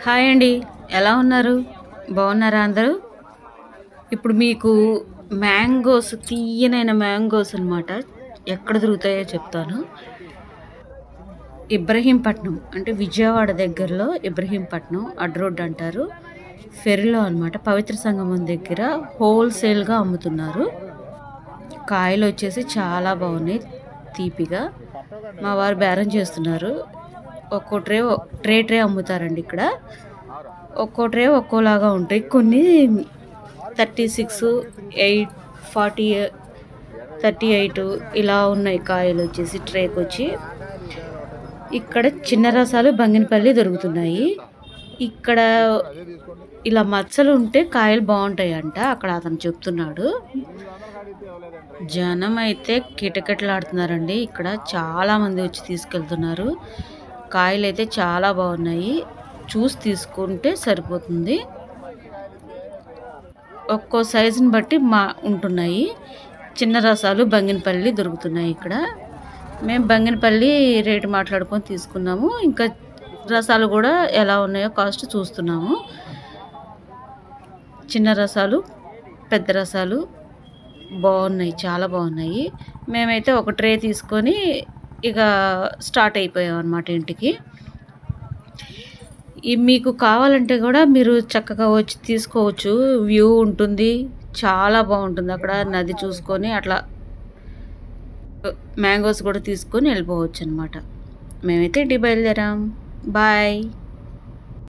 Hi అండి. ఎలా ఉన్నారు? బాగున్నారా అందరూ? ఇప్పుడు మీకు మ్యాంగోస్ తియ్యనైన మ్యాంగోస్ అనమాట. ఎక్కడ దొరుకుతాయో చెప్తాను. ఇబ్రహీంపట్నం అంటే విజయవాడ దగ్గరలో ఇబ్రహీంపట్నం అడ్ రోడ్ అంటారు. ఫెర్రీలో అనమాట. పవిత్ర సంగమం దగ్గర హోల్సేల్గా అమ్ముతున్నారు. కాయలు వచ్చేసి చాలా బాగున్నాయి తీపిగా. మా వారు బేరం చేస్తున్నారు. ఒక్కో ట్రే అమ్ముతారండి ఇక్కడ. ఒక్కో ట్రే ఒక్కోలాగా ఉంటాయి. కొన్ని 36, 8, 40, 38 ఇలా ఉన్నాయి కాయలు వచ్చేసి ట్రేకి వచ్చి. ఇక్కడ చిన్న రసాలు బంగినపల్లి దొరుకుతున్నాయి. ఇక్కడ ఇలా మచ్చలు ఉంటే కాయలు బాగుంటాయి అంట. అక్కడ అతను చెప్తున్నాడు. జనం అయితే కిటకిటలాడుతున్నారండి. ఇక్కడ చాలా మంది వచ్చి తీసుకెళ్తున్నారు. కాయలు అయితే చాలా బాగున్నాయి. చూసి తీసుకుంటే సరిపోతుంది. ఒక్కో సైజుని బట్టి ఉంటున్నాయి. చిన్న రసాలు బంగినపల్లి దొరుకుతున్నాయి ఇక్కడ. మేము బంగినపల్లి రేటు మాట్లాడుకొని తీసుకున్నాము. ఇంకా రసాలు కూడా ఎలా ఉన్నాయో కాస్ట్ చూస్తున్నాము. చిన్న రసాలు, పెద్ద రసాలు బాగున్నాయి, చాలా బాగున్నాయి. మేమైతే ఒక ట్రే తీసుకొని ఇక స్టార్ట్ అయిపోయాం అన్నమాట ఇంటికి. మీకు కావాలంటే కూడా మీరు చక్కగా వచ్చి తీసుకోవచ్చు. వ్యూ ఉంటుంది, చాలా బాగుంటుంది. అక్కడ నది చూసుకొని అట్లా మ్యాంగోస్ కూడా తీసుకొని వెళ్ళిపోవచ్చు అనమాట. మేమైతే ఇంటికి బయలుదేరాం. బాయ్.